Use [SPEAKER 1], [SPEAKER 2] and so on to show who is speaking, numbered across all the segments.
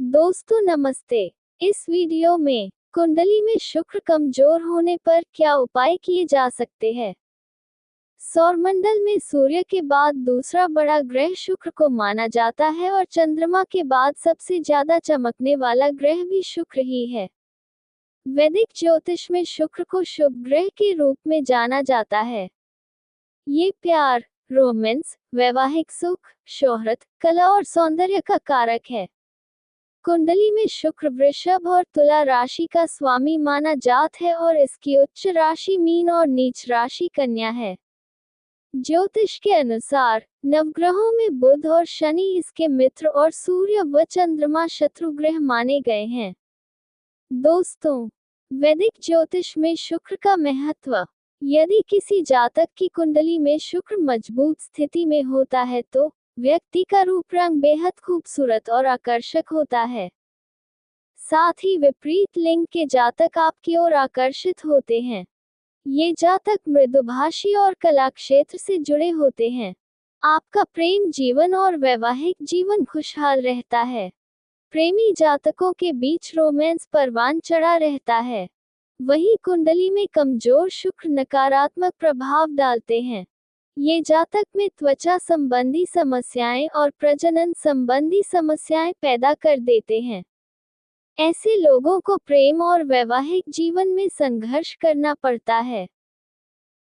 [SPEAKER 1] दोस्तों नमस्ते। इस वीडियो में कुंडली में शुक्र कमजोर होने पर क्या उपाय किए जा सकते हैं। सौरमंडल में सूर्य के बाद दूसरा बड़ा ग्रह शुक्र को माना जाता है और चंद्रमा के बाद सबसे ज्यादा चमकने वाला ग्रह भी शुक्र ही है। वैदिक ज्योतिष में शुक्र को शुभ ग्रह के रूप में जाना जाता है। ये प्यार, रोमांस, वैवाहिक सुख, शोहरत, कला और सौंदर्य का कारक है। कुंडली में शुक्र वृषभ और तुला राशि का स्वामी माना जाता है और इसकी उच्च राशि मीन और नीच राशि कन्या है। ज्योतिष के अनुसार नवग्रहों में बुध और शनि इसके मित्र और सूर्य व चंद्रमा शत्रु ग्रह माने गए हैं। दोस्तों, वैदिक ज्योतिष में शुक्र का महत्व। यदि किसी जातक की कुंडली में शुक्र मजबूत स्थिति में होता है तो व्यक्ति का रूप रंग बेहद खूबसूरत और आकर्षक होता है। साथ ही विपरीत लिंग के जातक आपकी ओर आकर्षित होते हैं। ये जातक मृदुभाषी और कला क्षेत्र से जुड़े होते हैं। आपका प्रेम जीवन और वैवाहिक जीवन खुशहाल रहता है। प्रेमी जातकों के बीच रोमांस परवान चढ़ा रहता है। वहीं कुंडली में कमजोर शुक्र नकारात्मक प्रभाव डालते हैं। ये जातक में त्वचा संबंधी समस्याएं और प्रजनन संबंधी समस्याएं पैदा कर देते हैं। ऐसे लोगों को प्रेम और वैवाहिक जीवन में संघर्ष करना पड़ता है।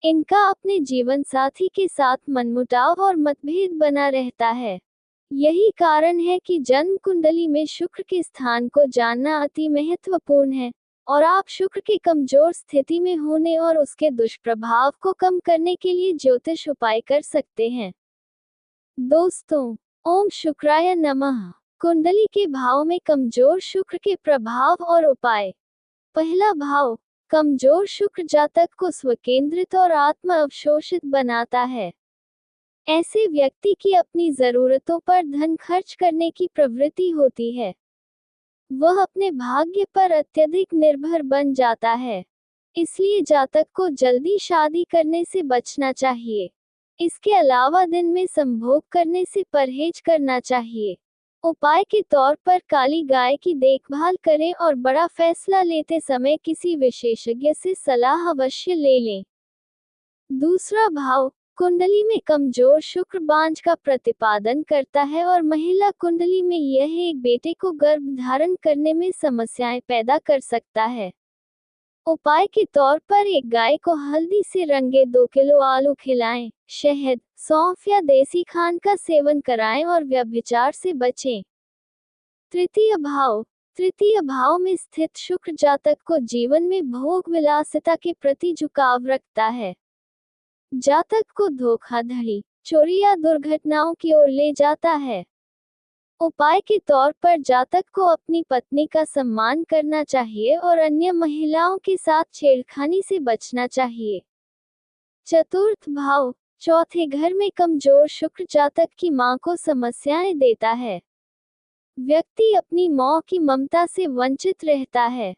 [SPEAKER 1] इनका अपने जीवन साथी के साथ मनमुटाव और मतभेद बना रहता है। यही कारण है कि जन्म कुंडली में शुक्र के स्थान को जानना अति महत्वपूर्ण है और आप शुक्र के कमजोर स्थिति में होने और उसके दुष्प्रभाव को कम करने के लिए ज्योतिष उपाय कर सकते हैं। दोस्तों, ओम शुक्राय नमः। कुंडली के भाव में कमजोर शुक्र के प्रभाव और उपाय। पहला भाव, कमजोर शुक्र जातक को स्वकेंद्रित और आत्म अवशोषित बनाता है। ऐसे व्यक्ति की अपनी जरूरतों पर धन खर्च करने की प्रवृत्ति होती है। वह अपने भाग्य पर अत्यधिक निर्भर बन जाता है। इसलिए जातक को जल्दी शादी करने से बचना चाहिए। इसके अलावा दिन में संभोग करने से परहेज करना चाहिए। उपाय के तौर पर काली गाय की देखभाल करें और बड़ा फैसला लेते समय किसी विशेषज्ञ से सलाह अवश्य ले लें। दूसरा भाव, कुंडली में कमजोर शुक्र बांझ का प्रतिपादन करता है और महिला कुंडली में यह एक बेटे को गर्भ धारण करने में समस्याएं पैदा कर सकता है। उपाय के तौर पर एक गाय को हल्दी से रंगे 2 किलो आलू खिलाएं, शहद, सौंफ या देसी खांड का सेवन कराएं और व्यभिचार से बचें। तृतीय भाव में स्थित शुक्र जातक को जीवन में भोग विलासिता के प्रति झुकाव रखता है। जातक को धोखाधड़ी, चोरी या दुर्घटनाओं की ओर ले जाता है। उपाय के तौर पर जातक को अपनी पत्नी का सम्मान करना चाहिए और अन्य महिलाओं के साथ छेड़खानी से बचना चाहिए। चतुर्थ भाव, चौथे घर में कमजोर शुक्र जातक की मां को समस्याएं देता है। व्यक्ति अपनी मां की ममता से वंचित रहता है।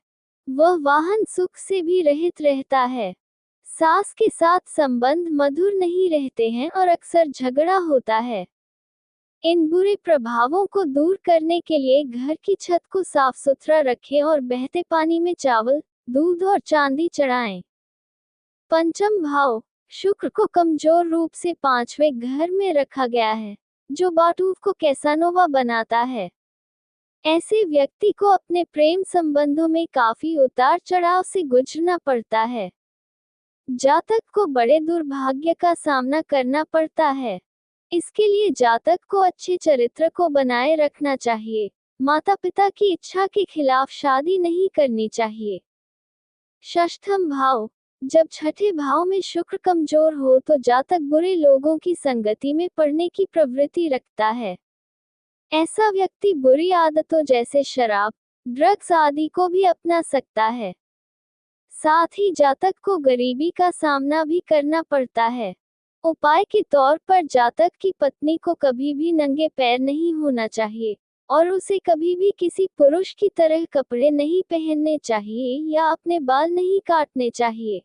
[SPEAKER 1] वह वाहन सुख से भी रहित रहता है। सास के साथ संबंध मधुर नहीं रहते हैं और अक्सर झगड़ा होता है। इन बुरे प्रभावों को दूर करने के लिए घर की छत को साफ सुथरा रखें और बहते पानी में चावल, दूध और चांदी चढ़ाएं। पंचम भाव, शुक्र को कमजोर रूप से 5वें घर में रखा गया है, जो बाटूव को कैसानोवा बनाता है। ऐसे व्यक्ति को अपने प्रेम संबंधों में काफी उतार चढ़ाव से गुजरना पड़ता है। जातक को बड़े दुर्भाग्य का सामना करना पड़ता है। इसके लिए जातक को अच्छे चरित्र को बनाए रखना चाहिए। माता पिता की इच्छा के खिलाफ शादी नहीं करनी चाहिए। षष्ठम भाव, जब छठे भाव में शुक्र कमजोर हो तो जातक बुरे लोगों की संगति में पड़ने की प्रवृत्ति रखता है। ऐसा व्यक्ति बुरी आदतों जैसे शराब, ड्रग्स आदि को भी अपना सकता है। साथ ही जातक को गरीबी का सामना भी करना पड़ता है। उपाय के तौर पर जातक की पत्नी को कभी भी नंगे पैर नहीं होना चाहिए और उसे कभी भी किसी पुरुष की तरह कपड़े नहीं पहनने चाहिए या अपने बाल नहीं काटने चाहिए।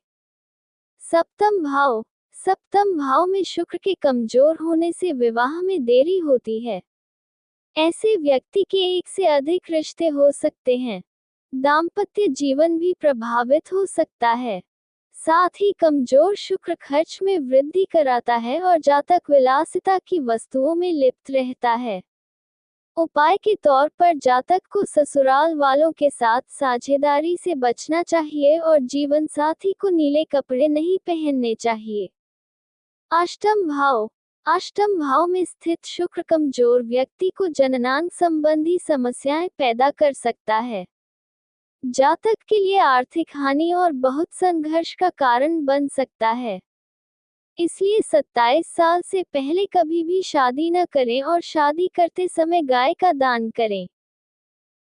[SPEAKER 1] सप्तम भाव में शुक्र के कमजोर होने से विवाह में देरी होती है। ऐसे व्यक्ति के एक से अधिक रिश्ते हो सकते हैं। दाम्पत्य जीवन भी प्रभावित हो सकता है। साथ ही कमजोर शुक्र खर्च में वृद्धि कराता है और जातक विलासिता की वस्तुओं में लिप्त रहता है। उपाय के तौर पर जातक को ससुराल वालों के साथ साझेदारी से बचना चाहिए और जीवन साथी को नीले कपड़े नहीं पहनने चाहिए। अष्टम भाव में स्थित शुक्र कमजोर व्यक्ति को जननांग संबंधी समस्याएं पैदा कर सकता है। जातक के लिए आर्थिक हानि और बहुत संघर्ष का कारण बन सकता है। इसलिए 27 साल से पहले कभी भी शादी न करें और शादी करते समय गाय का दान करें।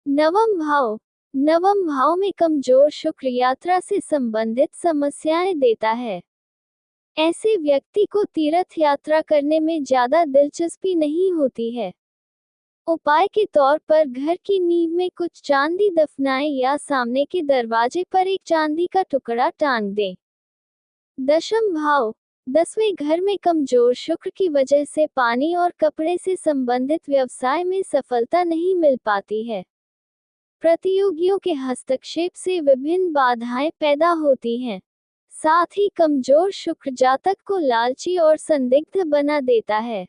[SPEAKER 1] नवम भाव में कमजोर शुक्र यात्रा से संबंधित समस्याएं देता है। ऐसे व्यक्ति को तीर्थ यात्रा करने में ज्यादा दिलचस्पी नहीं होती है। उपाय के तौर पर घर की नींव में कुछ चांदी दफनाएं या सामने के दरवाजे पर एक चांदी का टुकड़ा टांग दें। 10वें घर में कमजोर शुक्र की वजह से पानी और कपड़े से संबंधित व्यवसाय में सफलता नहीं मिल पाती है। प्रतियोगियों के हस्तक्षेप से विभिन्न बाधाएं पैदा होती हैं। साथ ही कमजोर शुक्र जातक को लालची और संदिग्ध बना देता है।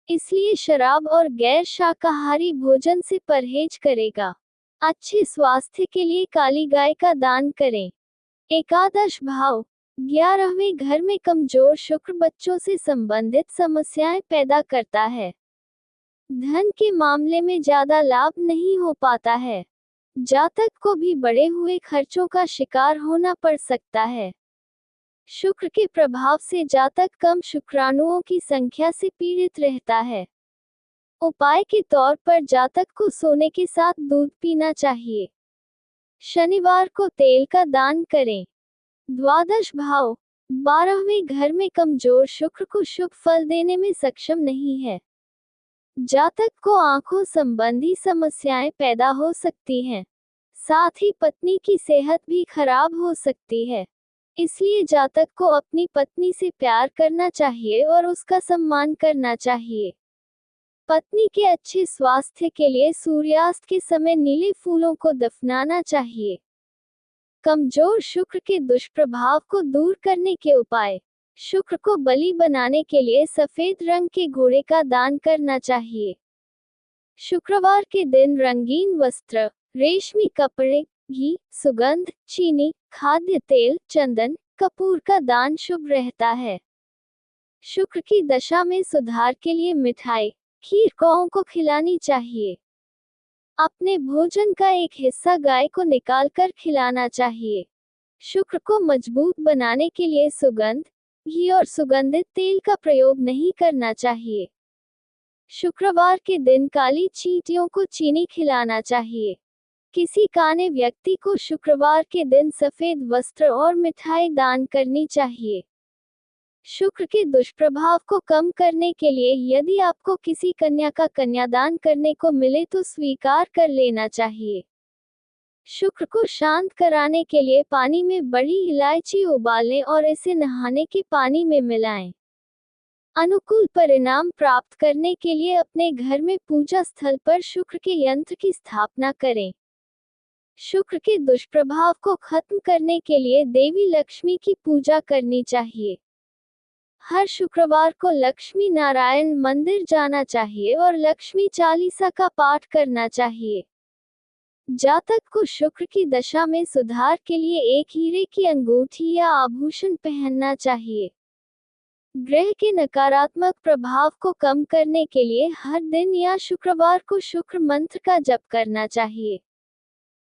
[SPEAKER 1] इसलिए शराब और गैर शाकाहारी भोजन से परहेज करेगा। अच्छे स्वास्थ्य के लिए काली गाय का दान करें। 11वें घर में कमजोर शुक्र बच्चों से संबंधित समस्याएं पैदा करता है। धन के मामले में ज्यादा लाभ नहीं हो पाता है। जातक को भी बढ़े हुए खर्चों का शिकार होना पड़ सकता है। शुक्र के प्रभाव से जातक कम शुक्राणुओं की संख्या से पीड़ित रहता है। उपाय के तौर पर जातक को सोने के साथ दूध पीना चाहिए। शनिवार को तेल का दान करें। 12वें घर में कमजोर शुक्र को शुभ फल देने में सक्षम नहीं है। जातक को आंखों संबंधी समस्याएं पैदा हो सकती हैं। साथ ही पत्नी की सेहत भी खराब हो सकती है। इसलिए जातक को अपनी पत्नी से प्यार करना चाहिए और उसका सम्मान करना चाहिए। पत्नी के अच्छे स्वास्थ्य के लिए सूर्यास्त के समय नीले फूलों को दफनाना चाहिए। कमजोर शुक्र के दुष्प्रभाव को दूर करने के उपाय। शुक्र को बलि बनाने के लिए सफेद रंग के घोड़े का दान करना चाहिए। शुक्रवार के दिन रंगीन वस्त्र, रेशमी कपड़े, घी, सुगंध, चीनी, खाद्य तेल, चंदन, कपूर का दान शुभ रहता है। शुक्र की दशा में सुधार के लिए मिठाई, खीर गौओं को खिलानी चाहिए। अपने भोजन का एक हिस्सा गाय को निकालकर खिलाना चाहिए। शुक्र को मजबूत बनाने के लिए सुगंध, घी और सुगंधित तेल का प्रयोग नहीं करना चाहिए। शुक्रवार के दिन काली चींटियों को चीनी खिलाना चाहिए। किसी काने व्यक्ति को शुक्रवार के दिन सफेद वस्त्र और मिठाई दान करनी चाहिए। शुक्र के दुष्प्रभाव को कम करने के लिए यदि आपको किसी कन्या का कन्यादान करने को मिले तो स्वीकार कर लेना चाहिए। शुक्र को शांत कराने के लिए पानी में बड़ी इलायची उबालें और इसे नहाने के पानी में मिलाएं। अनुकूल परिणाम प्राप्त करने के लिए अपने घर में पूजा स्थल पर शुक्र के यंत्र की स्थापना करें। शुक्र के दुष्प्रभाव को खत्म करने के लिए देवी लक्ष्मी की पूजा करनी चाहिए। हर शुक्रवार को लक्ष्मी नारायण मंदिर जाना चाहिए और लक्ष्मी चालीसा का पाठ करना चाहिए। जातक को शुक्र की दशा में सुधार के लिए एक हीरे की अंगूठी या आभूषण पहनना चाहिए। ग्रह के नकारात्मक प्रभाव को कम करने के लिए हर दिन या शुक्रवार को शुक्र मंत्र का जप करना चाहिए।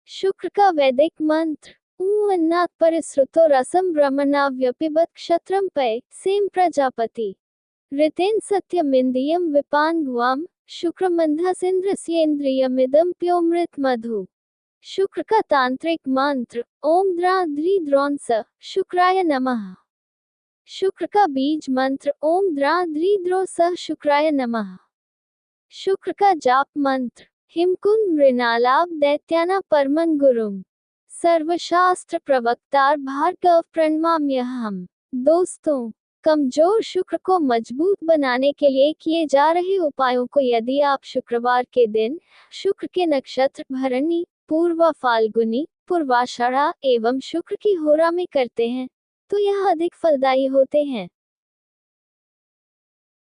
[SPEAKER 1] शुक्र का वैदिक मंत्र अन्नात् परिसृतो रसम ब्रह्मणाव्यपिबत क्षत्रम पय सेम प्रजापति ऋतेन सत्यमिंद्रियम विपांगुआम शुक्रमंधसेन्द्रस्येन्द्रियमिदं प्योमृत मधु। शुक्र का तांत्रिक मंत्र ओम द्रा द्री द्रोण स शुक्राय नमः। शुक्र का बीज मंत्र ओम द्रा द्री द्रो स शुक्राय नमः। शुक्र का जाप मंत्र हिमकुंद मृणालाभ दैत्याना परमं गुरुम सर्वशास्त्र प्रवक्तार भार्गव प्रणमाम्यहम्। दोस्तों, कमजोर शुक्र को मजबूत बनाने के लिए किए जा रहे उपायों को यदि आप शुक्रवार के दिन शुक्र के नक्षत्र भरणी, पूर्वा फाल्गुनी, पूर्वाषाढ़ा एवं शुक्र की होरा में करते हैं तो यह अधिक फलदायी होते हैं।